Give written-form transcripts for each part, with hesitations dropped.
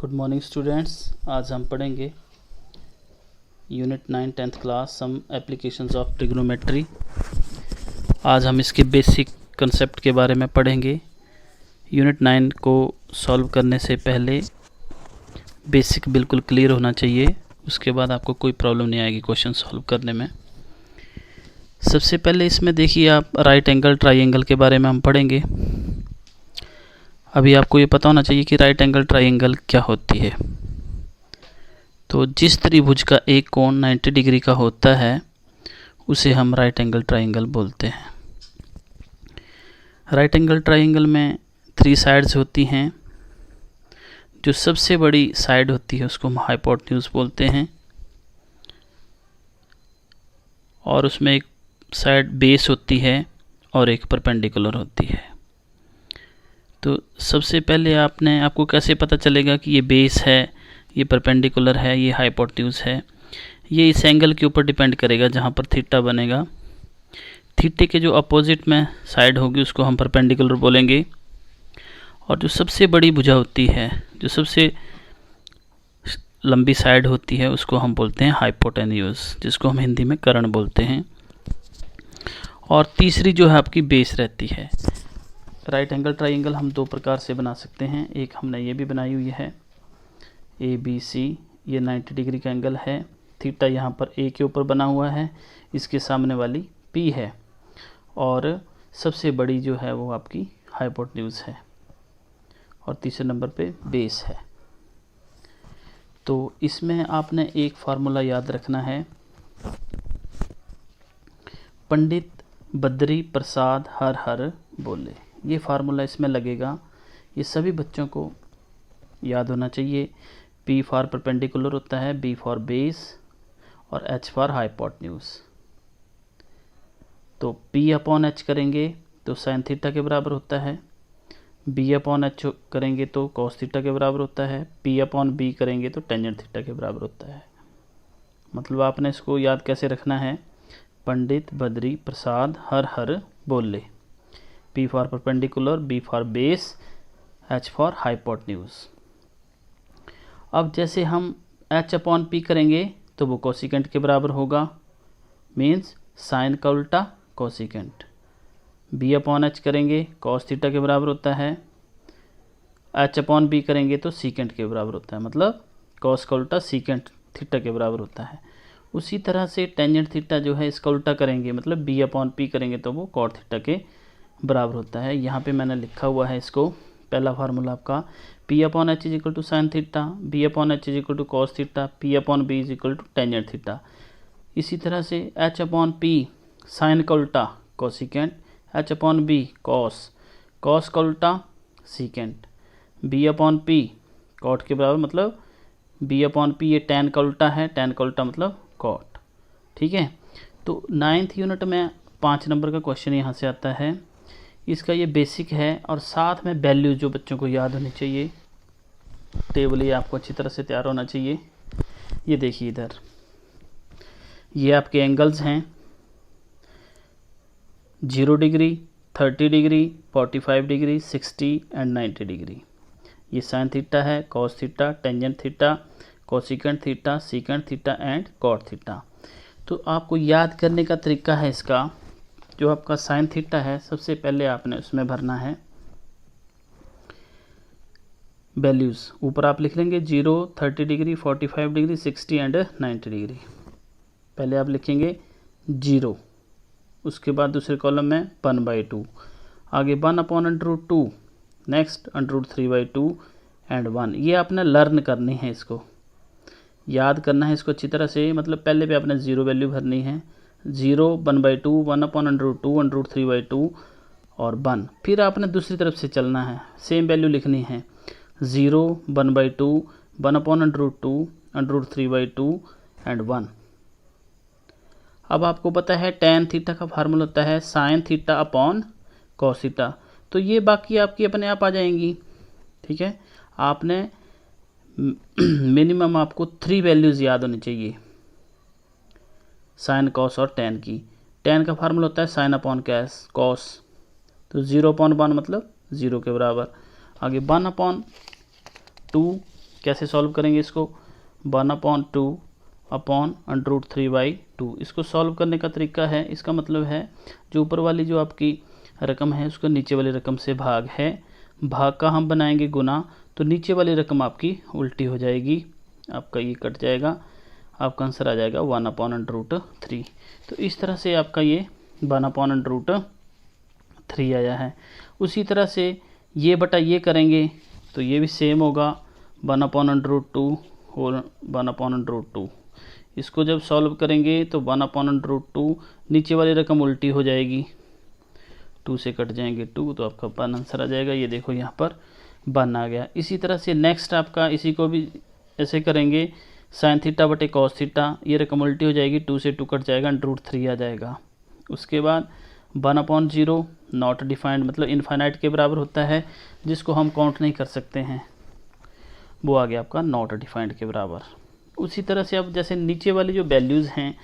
Good morning students. आज हम पढ़ेंगे unit 9 10th class some applications of trigonometry. आज हम इसके बेसिक कंसेप्ट के बारे में पढ़ेंगे। यूनिट 9 को सॉल्व करने से पहले बेसिक बिल्कुल क्लियर होना चाहिए, उसके बाद आपको कोई प्रॉब्लम नहीं आएगी क्वेश्चन सॉल्व करने में। सबसे पहले इसमें देखिए आप राइट एंगल ट्राइंगल के बारे में हम पढ़ेंगे। अभी आपको ये पता होना चाहिए कि राइट एंगल ट्राइंगल क्या होती है। तो जिस त्रिभुज का एक कोण 90 डिग्री का होता है उसे हम राइट एंगल ट्राइंगल बोलते हैं। राइट एंगल ट्राइंगल में 3 साइड्स होती हैं। जो सबसे बड़ी साइड होती है उसको हम हाइपोटेन्यूज बोलते हैं, और उसमें एक साइड बेस होती है और एक परपेंडिकुलर होती है। तो सबसे पहले आपको कैसे पता चलेगा कि ये बेस है, ये परपेंडिकुलर है, ये हाइपोटेन्यूज है? ये इस एंगल के ऊपर डिपेंड करेगा जहाँ पर थीटा बनेगा। थीटे के जो अपोजिट में साइड होगी उसको हम परपेंडिकुलर बोलेंगे, और जो सबसे बड़ी भुजा होती है, जो सबसे लंबी साइड होती है, उसको हम बोलते हैं हाइपोटेन्यूज, जिसको हम हिंदी में कर्ण बोलते हैं। और तीसरी जो है आपकी बेस रहती है। राइट एंगल ट्राइंगल हम 2 प्रकार से बना सकते हैं। एक हमने ये भी बनाई हुई है ABC, ये 90 डिग्री का एंगल है। थीटा यहाँ पर A के ऊपर बना हुआ है, इसके सामने वाली P है, और सबसे बड़ी जो है वो आपकी हाइपोटेन्यूज है, और तीसरे नंबर पे बेस है। तो इसमें आपने एक फार्मूला याद रखना है, पंडित बद्री प्रसाद हर हर बोले। ये फार्मूला इसमें लगेगा, ये सभी बच्चों को याद होना चाहिए। P फॉर परपेंडिकुलर होता है, B फॉर बेस, और H फॉर हाइपोटेन्यूज। तो P अपॉन H करेंगे तो साइन थीटा के बराबर होता है, B अपॉन H करेंगे तो कॉस थीटा के बराबर होता है, P अपॉन B करेंगे तो टेंजेंट थीटा के बराबर होता है। मतलब आपने इसको याद कैसे रखना है, पंडित बद्री प्रसाद हर हर बोले। P for perpendicular, B for base, H for hypotenuse. अब जैसे हम H अपॉन P करेंगे तो वो कोसिकेंट के बराबर होगा, मीन्स साइन का उल्टा कोसिकेंट। B अपॉन H करेंगे कॉस थीटा के बराबर होता है, H अपॉन B करेंगे तो सीकेंट के बराबर होता है, मतलब कॉस का उल्टा सीकेंट थीटा के बराबर होता है। उसी तरह से टेंजेंट थीटा जो है इसका उल्टा करेंगे, मतलब B अपॉन P करेंगे तो वो कॉट थीटा के बराबर होता है। यहाँ पे मैंने लिखा हुआ है इसको, पहला फार्मूला आपका P upon H is equal to sine theta, B upon H is equal to cos theta, P upon B is equal to tangent theta. इसी तरह से H अपॉन P साइन का उल्टा cosecant, H upon B cos, cos का उल्टा secant, B upon P cot के बराबर, मतलब B अपॉन P ये टेन का उल्टा है, टेन का उल्टा मतलब कॉट। ठीक है, तो 9th यूनिट में 5 नंबर का क्वेश्चन यहाँ से आता है। इसका ये बेसिक है, और साथ में वैल्यूज जो बच्चों को याद होनी चाहिए। टेबल ये आपको अच्छी तरह से तैयार होना चाहिए। ये देखिए इधर, ये आपके एंगल्स हैं 0 degree, 30 degree, 45 degree, 60 and 90 degree. ये साइन थीटा है, cos theta, tangent theta, cosecant theta, secant theta and cot theta. तो आपको याद करने का तरीका है इसका, जो आपका साइन थीटा है सबसे पहले आपने उसमें भरना है वैल्यूज़। ऊपर आप लिख लेंगे 0, 30 डिग्री, 45 डिग्री, 60 एंड 90 डिग्री। पहले आप लिखेंगे 0, उसके बाद दूसरे कॉलम में 1/2, आगे 1 अपॉन √2, नेक्स्ट √3/2 एंड 1। ये आपने लर्न करनी है, इसको याद करना है इसको अच्छी तरह से। मतलब पहले भी आपने 0 वैल्यू भरनी है, 0, 1/2, 1 अपॉन √2, √3/2 और 1। फिर आपने दूसरी तरफ से चलना है, सेम वैल्यू लिखनी है, 0, 1/2, 1 अपॉन √2, √3/2 एंड 1। अब आपको पता है टेन थीटा का फार्मूला होता है sine theta upon cos theta, तो ये बाकी आपकी अपने आप आ जाएंगी। ठीक है, आपने मिनिमम आपको 3 वैल्यूज़ याद होनी चाहिए साइन, कॉस और टेन की। टेन का फार्मूला होता है साइन अपॉन कॉस, तो 0/1 मतलब 0 के बराबर। आगे 1/2 कैसे सॉल्व करेंगे इसको, 1/2/√3/2। इसको सॉल्व करने का तरीका है, इसका मतलब है जो ऊपर वाली जो आपकी रकम है उसको नीचे वाली रकम से भाग है, भाग का हम बनाएंगे गुना, तो नीचे वाली रकम आपकी उल्टी हो जाएगी, आपका ये कट जाएगा, आपका आंसर आ जाएगा 1/√3। तो इस तरह से आपका ये 1/√3 आया है। उसी तरह से ये बटा ये करेंगे तो ये भी सेम होगा 1/√2 और 1/√2। इसको जब सॉल्व करेंगे तो 1/√2 नीचे वाली रकम उल्टी हो जाएगी, 2 से कट जाएंगे 2, तो आपका 1 आंसर आ जाएगा। ये देखो यहाँ पर 1 आ गया। इसी तरह से नेक्स्ट आपका इसी को भी ऐसे करेंगे, साइन थीटा बटे कॉस थीटा, ये रकम उल्टी हो जाएगी, 2 से 2 कट जाएगा, √3 आ जाएगा। उसके बाद 1/0 नॉट डिफाइंड, मतलब इनफाइनाइट के बराबर होता है, जिसको हम काउंट नहीं कर सकते हैं, वो आ गया आपका नॉट डिफाइंड के बराबर। उसी तरह से अब जैसे नीचे वाली जो वैल्यूज़ हैं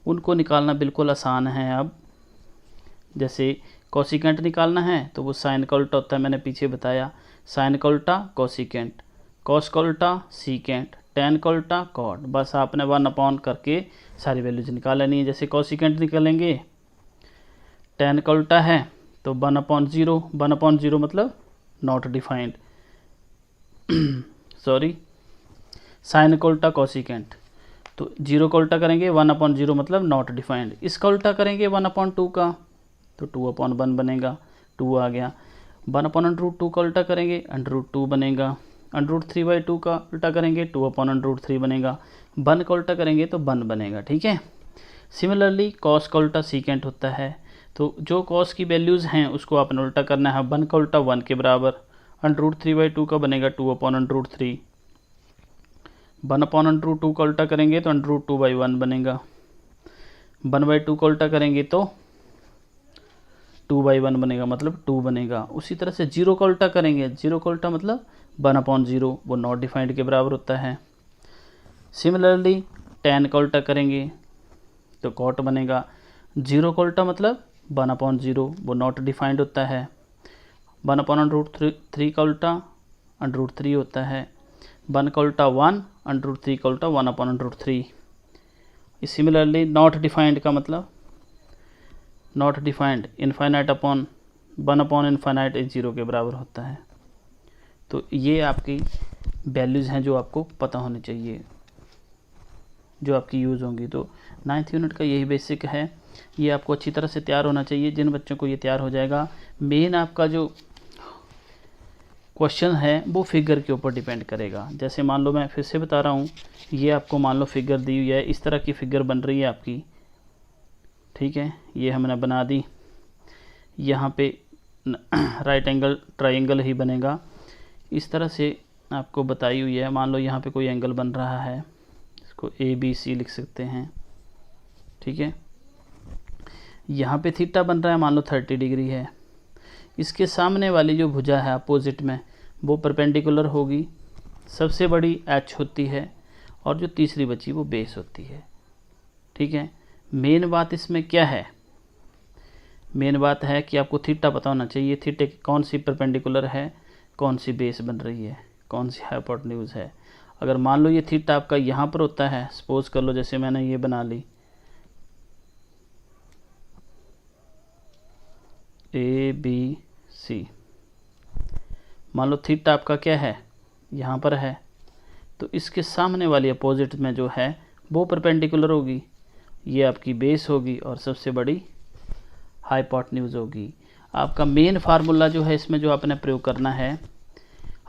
उनको निकालना बिल्कुल आसान है। अब जैसे कोसिकेंट निकालना है तो वो साइन का उल्टा होता है, मैंने पीछे बताया, साइन का उल्टा कोसिकेंट, कॉस का उल्टा सीकेंट, टेन का उल्टा कॉट। बस आपने 1 करके सारी वैल्यूज निकाल लेनी है। जैसे कोसिकेंट निकालेंगे, टेन का उल्टा है तो 1/0, 1/0 मतलब नॉट डिफाइंड, सॉरी, साइन का उल्टा कोसिकेंट, तो 0 का उल्टा करेंगे 1/0 मतलब नॉट डिफाइंड। इसका उल्टा करेंगे 1/2 का तो 2/1 बनेगा, 2 आ गया। 1/√2 का उल्टा करेंगे √2 बनेगा, √3/2 का उल्टा करेंगे 2/√3 बनेगा, 1 का उल्टा करेंगे तो 1 बनेगा। ठीक है। सिमिलरली कॉस का उल्टा सीकेंट होता है, तो जो कॉस की वैल्यूज़ हैं उसको आपने उल्टा करना है, 1 का उल्टा 1 के बराबर, √3/2 का बनेगा 2/√3, 1/√2 का उल्टा करेंगे तो √2/1 बनेगा, 1/2 का उल्टा करेंगे तो 2/1 बनेगा, मतलब 2 बनेगा। उसी तरह से 0 का उल्टा करेंगे, 0 का उल्टा मतलब 1/0, वो नॉट डिफाइंड के बराबर होता है। सिमिलरली tan का उल्टा करेंगे तो कॉट बनेगा, 0 का उल्टा मतलब 1/0, वो नॉट डिफाइंड होता है। 1/√3 का उल्टा √3 होता है, 1 का उल्टा 1, √3 का उल्टा 1/√3। सिमिलरली नॉट डिफाइंड का मतलब नॉट डिफाइंड, इनफाइनाइट अपॉन 1/∞ इस 0 के बराबर होता है। तो ये आपकी वैल्यूज़ हैं जो आपको पता होनी चाहिए, जो आपकी यूज़ होंगी। तो 9th यूनिट का यही बेसिक है, ये आपको अच्छी तरह से तैयार होना चाहिए। जिन बच्चों को ये तैयार हो जाएगा, मेन आपका जो क्वेश्चन है वो फिगर के ऊपर डिपेंड करेगा। जैसे मान लो, मैं फिर से बता रहा हूँ, ये आपको मान लो फिगर दी हुई है, इस तरह की फिगर बन रही है आपकी, ठीक है, ये हमने बना दी, यहाँ पे राइट एंगल ट्रायंगल ही बनेगा, इस तरह से आपको बताई हुई है। मान लो यहाँ पे कोई एंगल बन रहा है, इसको ABC लिख सकते हैं, ठीक है। यहाँ पे थीटा बन रहा है, मान लो 30 डिग्री है। इसके सामने वाली जो भुजा है अपोजिट में, वो परपेंडिकुलर होगी, सबसे बड़ी H होती है, और जो तीसरी बची वो बेस होती है, ठीक है। मेन बात इसमें क्या है, मेन बात है कि आपको थीटा पता होना चाहिए, थीटे की कौन सी परपेंडिकुलर है, कौन सी बेस बन रही है, कौन सी हाइपोटेन्यूज है। अगर मान लो ये थीटा आपका यहाँ पर होता है, सपोज कर लो जैसे मैंने ये बना ली ABC, मान लो थीटा आपका क्या है, यहाँ पर है, तो इसके सामने वाली अपोजिट में जो है वो परपेंडिकुलर होगी, ये आपकी बेस होगी, और सबसे बड़ी हाइपोटेन्यूज होगी। आपका मेन फार्मूला जो है इसमें जो आपने प्रयोग करना है,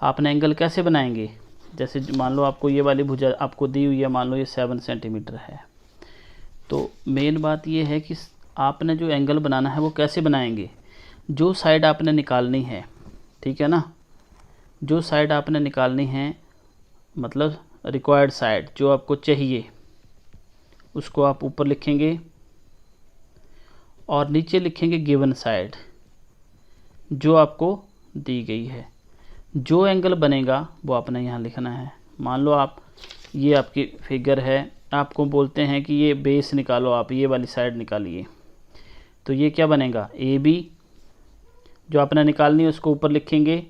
आपने एंगल कैसे बनाएंगे, जैसे मान लो आपको ये वाली भुजा आपको दी हुई है, मान लो ये 7 सेंटीमीटर है, तो मेन बात ये है कि आपने जो एंगल बनाना है वो कैसे बनाएंगे, जो साइड आपने निकालनी है, ठीक है ना, जो साइड आपने निकालनी है, मतलब रिक्वायर्ड साइड जो आपको चाहिए, उसको आप ऊपर लिखेंगे और नीचे लिखेंगे गिवन साइड जो आपको दी गई है। जो एंगल बनेगा वो आपने यहाँ लिखना है। मान लो आप, ये आपकी फिगर है, आपको बोलते हैं कि ये बेस निकालो, आप ये वाली साइड निकालिए, तो ये क्या बनेगा, AB, जो आपने निकालनी है उसको ऊपर लिखेंगे,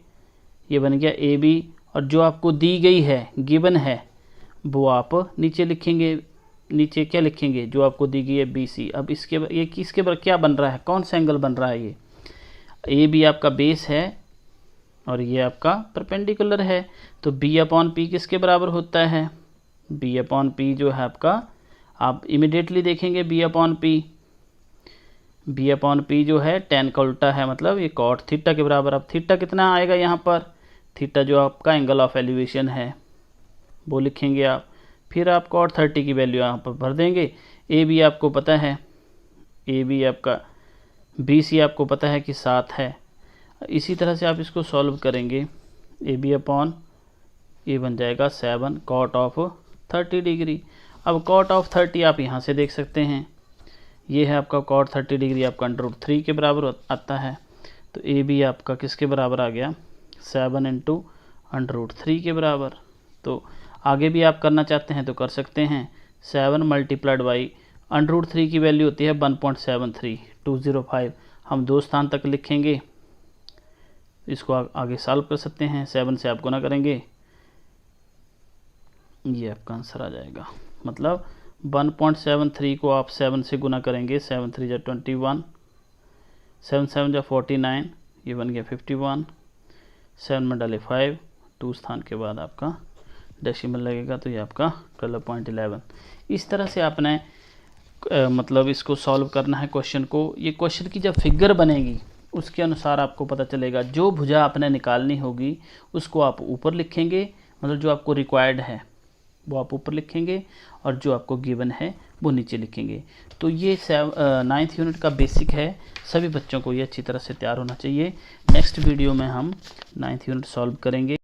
ये बन गया AB, और जो आपको दी गई है गिवन है वो आप नीचे लिखेंगे। नीचे क्या लिखेंगे, जो आपको दी गई है BC। अब इसके ये किसके पर क्या बन रहा है, कौन सा एंगल बन रहा है, ये AB आपका बेस है और ये आपका परपेंडिकुलर है। तो B/P किसके बराबर होता है, B/P जो है आपका, आप इमिडिएटली देखेंगे B/P जो है tan का उल्टा है, मतलब ये cot थीटा के बराबर। अब थीटा कितना आएगा यहाँ पर, थीटा जो आपका एंगल ऑफ एलिवेशन है वो लिखेंगे आप। फिर आप cot 30 की वैल्यू यहाँ पर भर देंगे। AB आपको पता है, AB आपका BC आपको पता है कि 7 है। इसी तरह से आप इसको सॉल्व करेंगे। AB/A बन जाएगा 7 cot ऑफ 30 डिग्री। अब cot ऑफ 30 आप यहाँ से देख सकते हैं, ये है आपका cot 30 डिग्री आपका √3 के बराबर आता है। तो AB आपका किसके बराबर आ गया, 7 × √3 के बराबर। तो आगे भी आप करना चाहते हैं तो कर सकते हैं। 7 × √3 की वैल्यू होती है 1.73205। हम 2 स्थान तक लिखेंगे, इसको आगे सॉल्व कर सकते हैं। 7 से आप गुना करेंगे, ये आपका आंसर आ जाएगा। मतलब 1.73 को आप 7 से गुना करेंगे, 7 3 × 21, 7 7 × 49, ये बन गया 51। 7 में डाले 5, 2 स्थान के बाद आपका डेसिमल लगेगा, तो ये आपका 12.11। इस तरह से आपने मतलब इसको सॉल्व करना है क्वेश्चन को। ये क्वेश्चन की जब फिगर बनेगी उसके अनुसार आपको पता चलेगा। जो भुजा आपने निकालनी होगी उसको आप ऊपर लिखेंगे, मतलब जो आपको रिक्वायर्ड है वो आप ऊपर लिखेंगे और जो आपको गिवन है वो नीचे लिखेंगे। तो ये 9th यूनिट का बेसिक है। सभी बच्चों को ये अच्छी तरह से तैयार होना चाहिए। नेक्स्ट वीडियो में हम 9th यूनिट सॉल्व करेंगे।